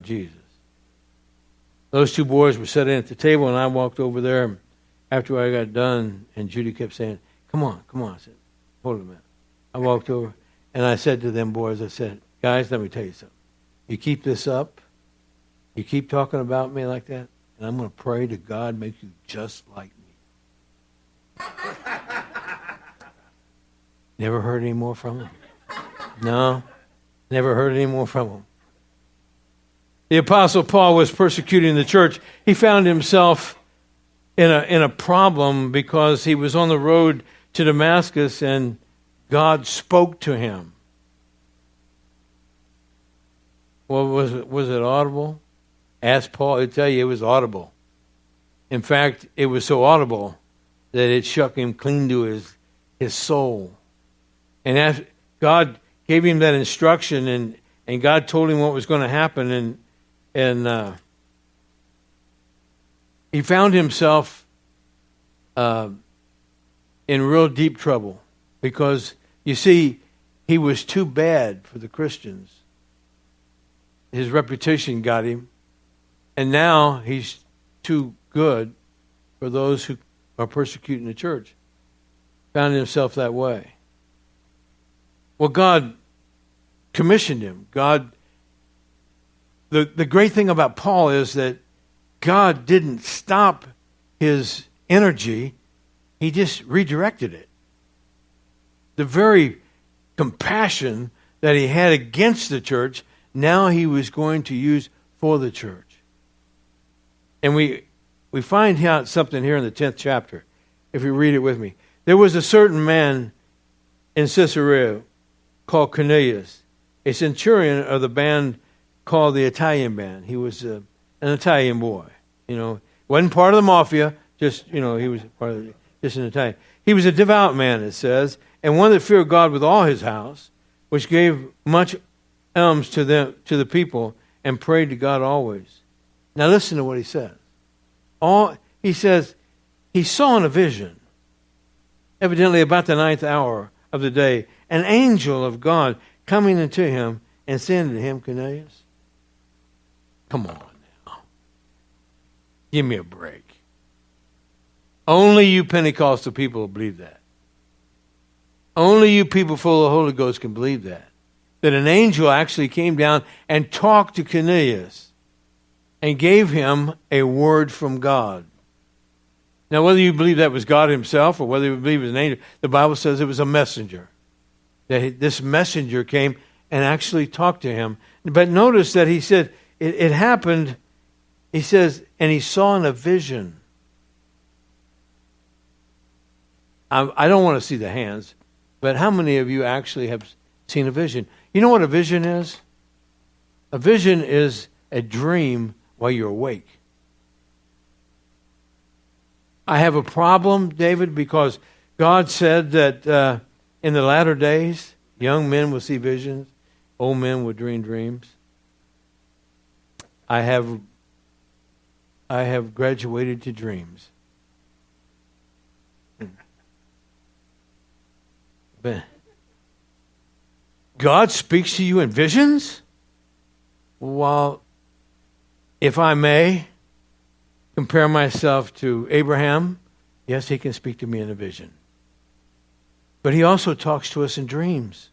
Jesus. Those two boys were sitting at the table, and I walked over there after I got done, and Judy kept saying, come on. I said, hold a minute. I walked over, and I said to them boys, I said, guys, let me tell you something. You keep this up, you keep talking about me like that, and I'm going to pray to God make you just like me. Never heard any more from him. No, never heard any more from him. The Apostle Paul was persecuting the church. He found himself in a problem because he was on the road to Damascus and God spoke to him. Well, was it audible? Ask Paul. I'll tell you, it was audible. In fact, it was so audible that it shook him clean to his soul. And as God gave him that instruction, and God told him what was going to happen, and he found himself in real deep trouble because, you see, he was too bad for the Christians. His reputation got him, and now he's too good for those who are persecuting the church. Found himself that way. Well, God commissioned him. The great thing about Paul is that God didn't stop his energy. He just redirected it. The very compassion that he had against the church, now he was going to use for the church. And we find out something here in the 10th chapter, if you read it with me. There was a certain man in Caesarea called Cornelius, a centurion of the band called the Italian band. He was an Italian boy. Wasn't part of the mafia, just, he was part of just an Italian. He was a devout man, it says, and one that feared God with all his house, which gave much alms to the people, and prayed to God always. Now listen to what he says. He says, he saw in a vision, evidently about the 9th hour of the day, an angel of God coming into him and saying to him, Cornelius, come on now. Give me a break. Only you Pentecostal people believe that. Only you people full of the Holy Ghost can believe that. That an angel actually came down and talked to Cornelius and gave him a word from God. Now, whether you believe that was God himself or whether you believe it was an angel, the Bible says it was a messenger. That this messenger came and actually talked to him. But notice that he said, it happened, he says, and he saw in a vision. I don't want to see the hands, but how many of you actually have seen a vision? You know what a vision is? A vision is a dream while you're awake. I have a problem, David, because God said that in the latter days, young men will see visions, old men will dream dreams. I have graduated to dreams. But God speaks to you in visions? Well, if I may compare myself to Abraham, yes, he can speak to me in a vision. But he also talks to us in dreams.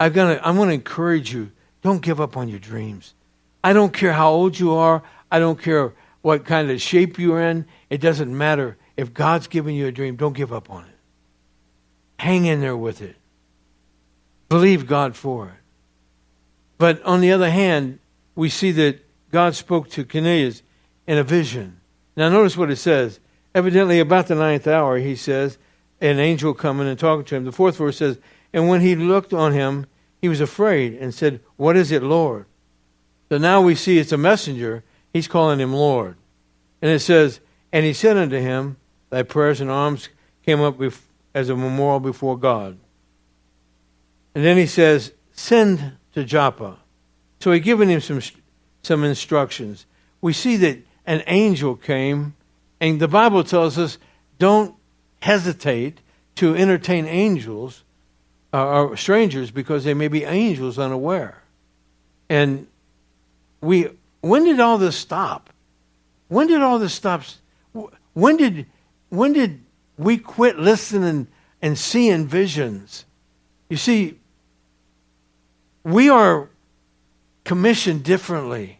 I'm going to encourage you, don't give up on your dreams. I don't care how old you are. I don't care what kind of shape you're in. It doesn't matter. If God's given you a dream, don't give up on it. Hang in there with it. Believe God for it. But on the other hand, we see that God spoke to Cornelius in a vision. Now notice what it says. Evidently about the 9th hour, he says, an angel coming and talking to him. The 4th verse says, and when he looked on him, he was afraid and said, what is it, Lord? So now we see it's a messenger. He's calling him Lord. And it says, and he said unto him, thy prayers and alms came up as a memorial before God. And then he says, send to Joppa. So he's given him some instructions. We see that an angel came, and the Bible tells us, don't hesitate to entertain angels or strangers because they may be angels unaware. And when did all this stop? When did all this stop? When did we quit listening and seeing visions? You see, we are commissioned differently.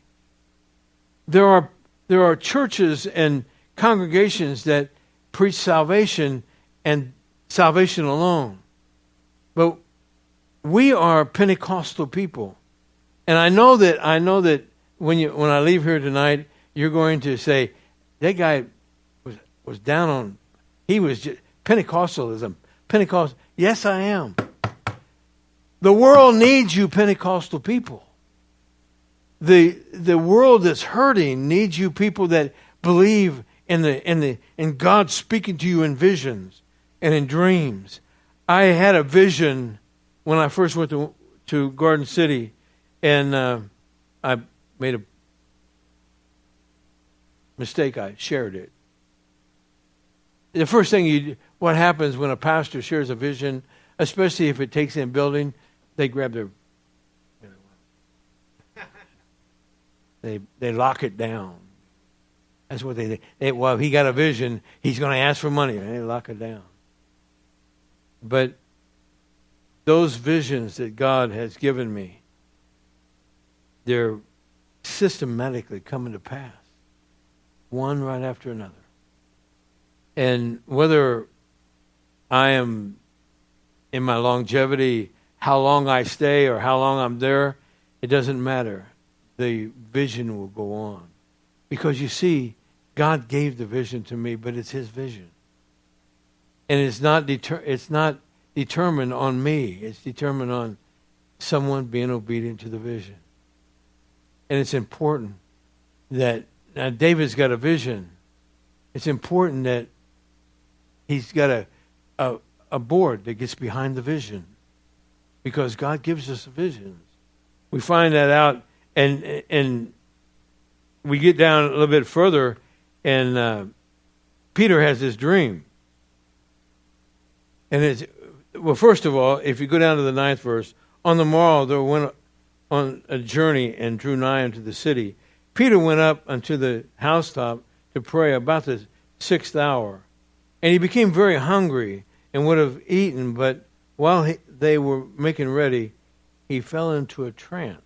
There are churches and congregations that preach salvation and salvation alone. But we are Pentecostal people. And I know that when I leave here tonight, you're going to say, that guy was down on, he was just Pentecostalism. Pentecostal. Yes, I am. The world needs you Pentecostal people. The world that's hurting needs you people that believe in God speaking to you in visions and in dreams. I had a vision when I first went to Garden City, and I made a mistake. I shared it. The first thing what happens when a pastor shares a vision, especially if it takes in building, they grab their, they lock it down. That's what they well, if he got a vision, he's going to ask for money, and they lock it down. But those visions that God has given me, they're systematically coming to pass, one right after another. And whether I am in my longevity, how long I stay or how long I'm there, it doesn't matter. The vision will go on. Because you see, God gave the vision to me, but it's His vision. And it's not determined on me. It's determined on someone being obedient to the vision. And it's important that, now David's got a vision. It's important that he's got a board that gets behind the vision. Because God gives us visions. We find that out, and we get down a little bit further, and Peter has this dream. And well, first of all, if you go down to the 9th verse, on the morrow there went on a journey and drew nigh unto the city. Peter went up unto the housetop to pray about the 6th hour. And he became very hungry and would have eaten, but while they were making ready, he fell into a trance.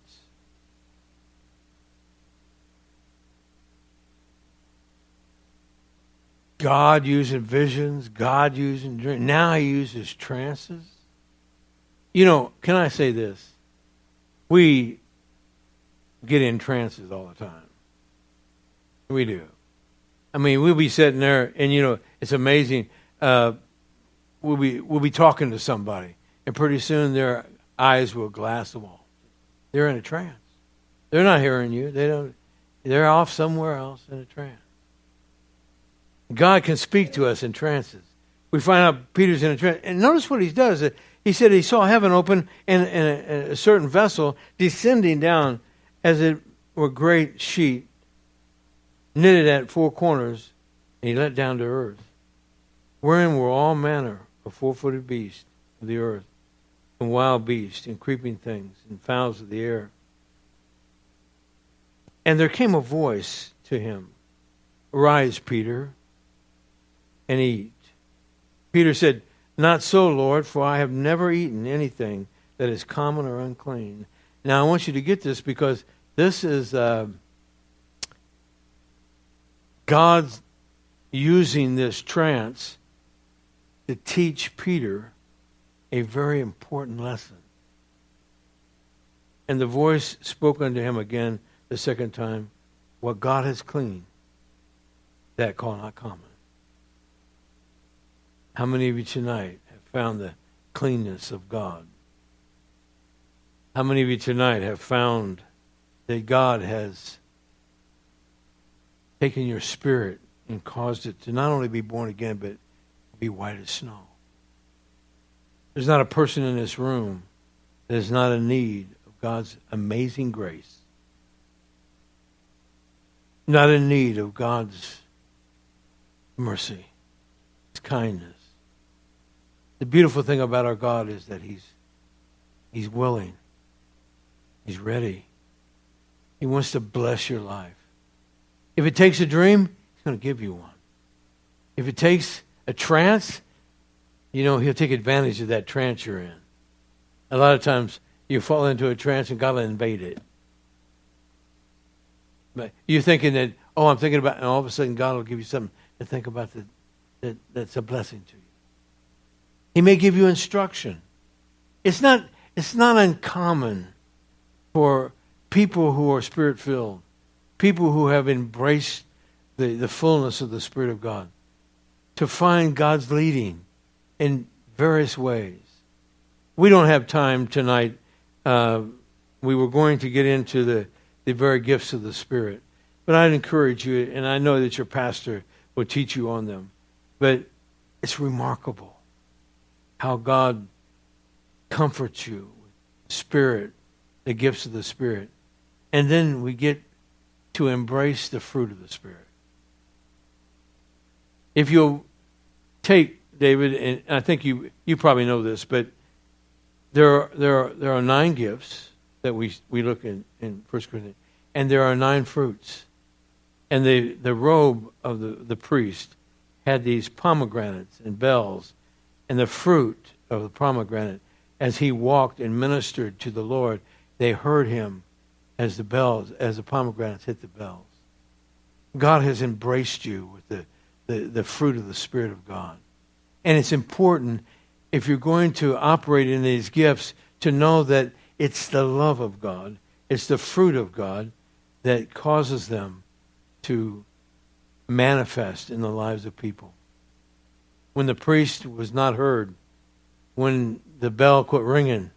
God using visions, God using dreams. Now He uses trances. You know, can I say this? We get in trances all the time. We do. I mean, we'll be sitting there, and you know, it's amazing. We'll be talking to somebody, and pretty soon their eyes will glass the wall. They're in a trance. They're not hearing you. They're off somewhere else in a trance. God can speak to us in trances. We find out Peter's in a trance. And notice what he does. He said he saw heaven open and a certain vessel descending down as it were a great sheet, knitted at 4 corners, and he let down to earth, wherein were all manner of 4-footed beasts of the earth, and wild beasts, and creeping things, and fowls of the air. And there came a voice to him, Arise, Peter, and eat. Peter said, Not so, Lord, for I have never eaten anything that is common or unclean. Now, I want you to get this, because this is God's using this trance to teach Peter a very important lesson. And the voice spoke unto him again the second time, What God has cleaned, that call not common. How many of you tonight have found the cleanness of God? How many of you tonight have found that God has taken your spirit and caused it to not only be born again, but be white as snow? There's not a person in this room that is not in need of God's amazing grace. Not in need of God's mercy, His kindness. The beautiful thing about our God is that He's willing. He's ready. He wants to bless your life. If it takes a dream, he's going to give you one. If it takes a trance, he'll take advantage of that trance you're in. A lot of times you fall into a trance and God will invade it. But you're thinking that, I'm thinking about, and all of a sudden God will give you something to think about that's a blessing to you. He may give you instruction. It's not uncommon for people who are Spirit-filled, people who have embraced the fullness of the Spirit of God, to find God's leading in various ways. We don't have time tonight. We were going to get into the very gifts of the Spirit. But I'd encourage you, and I know that your pastor will teach you on them, but it's remarkable how God comforts you with the Spirit, the gifts of the Spirit. And then we get to embrace the fruit of the Spirit. If you'll take, David, and I think you probably know this, but there are 9 gifts that we look in 1 Corinthians, and there are 9 fruits. And the robe of the priest had these pomegranates and bells, and the fruit of the pomegranate, as he walked and ministered to the Lord, they heard him as the pomegranates hit the bells. God has embraced you with the fruit of the Spirit of God. And it's important, if you're going to operate in these gifts, to know that it's the love of God, it's the fruit of God that causes them to manifest in the lives of people. When the priest was not heard, when the bell quit ringing,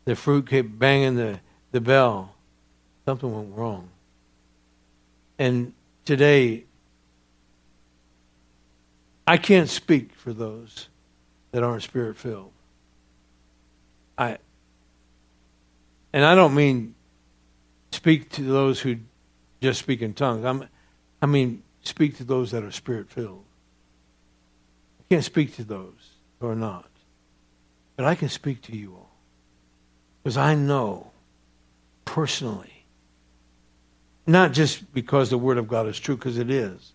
the fruit kept banging the bell, something went wrong. And today, I can't speak for those that aren't Spirit-filled. And I don't mean speak to those who just speak in tongues. I mean speak to those that are Spirit-filled. I can't speak to those who are not. But I can speak to you all. Because I know personally, not just because the Word of God is true, because it is,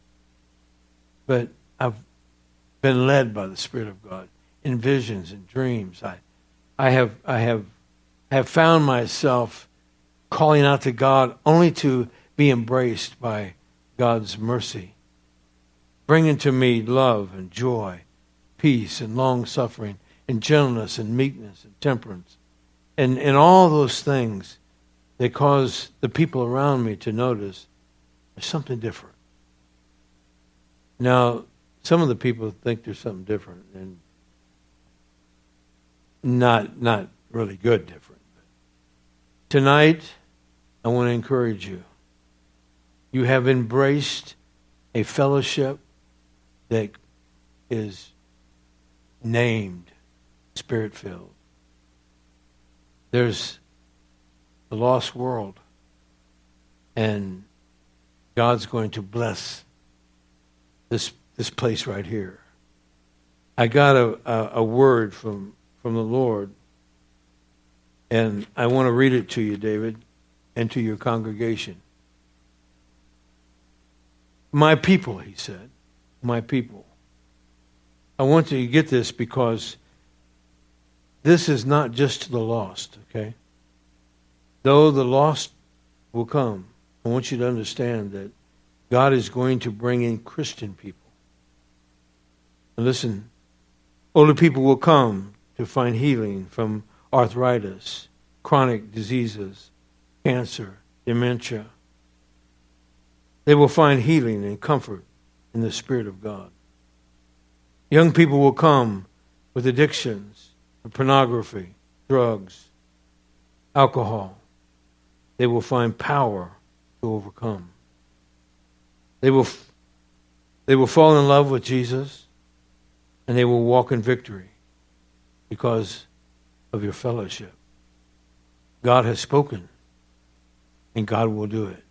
but I've been led by the Spirit of God in visions and dreams. I have found myself calling out to God only to be embraced by God's mercy, bringing to me love and joy, peace and long-suffering, and gentleness and meekness and temperance. And all those things that cause the people around me to notice there's something different. Now, some of the people think there's something different, and not really good different. Tonight, I want to encourage you. You have embraced a fellowship that is named Spirit-filled. There's the lost world, and God's going to bless this place right here. I got a word from the Lord, and I want to read it to you, David, and to your congregation. My people, he said, my people. I want you to get this because this is not just to the lost, okay? Though the lost will come, I want you to understand that God is going to bring in Christian people. And listen, older people will come to find healing from arthritis, chronic diseases, cancer, dementia. They will find healing and comfort in the Spirit of God. Young people will come with addictions, pornography, drugs, alcohol. They will find power to overcome. They will fall in love with Jesus, and they will walk in victory because of your fellowship. God has spoken, and God will do it.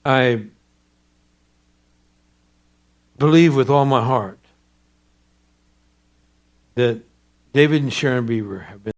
I believe with all my heart that David and Sharon Beaver have been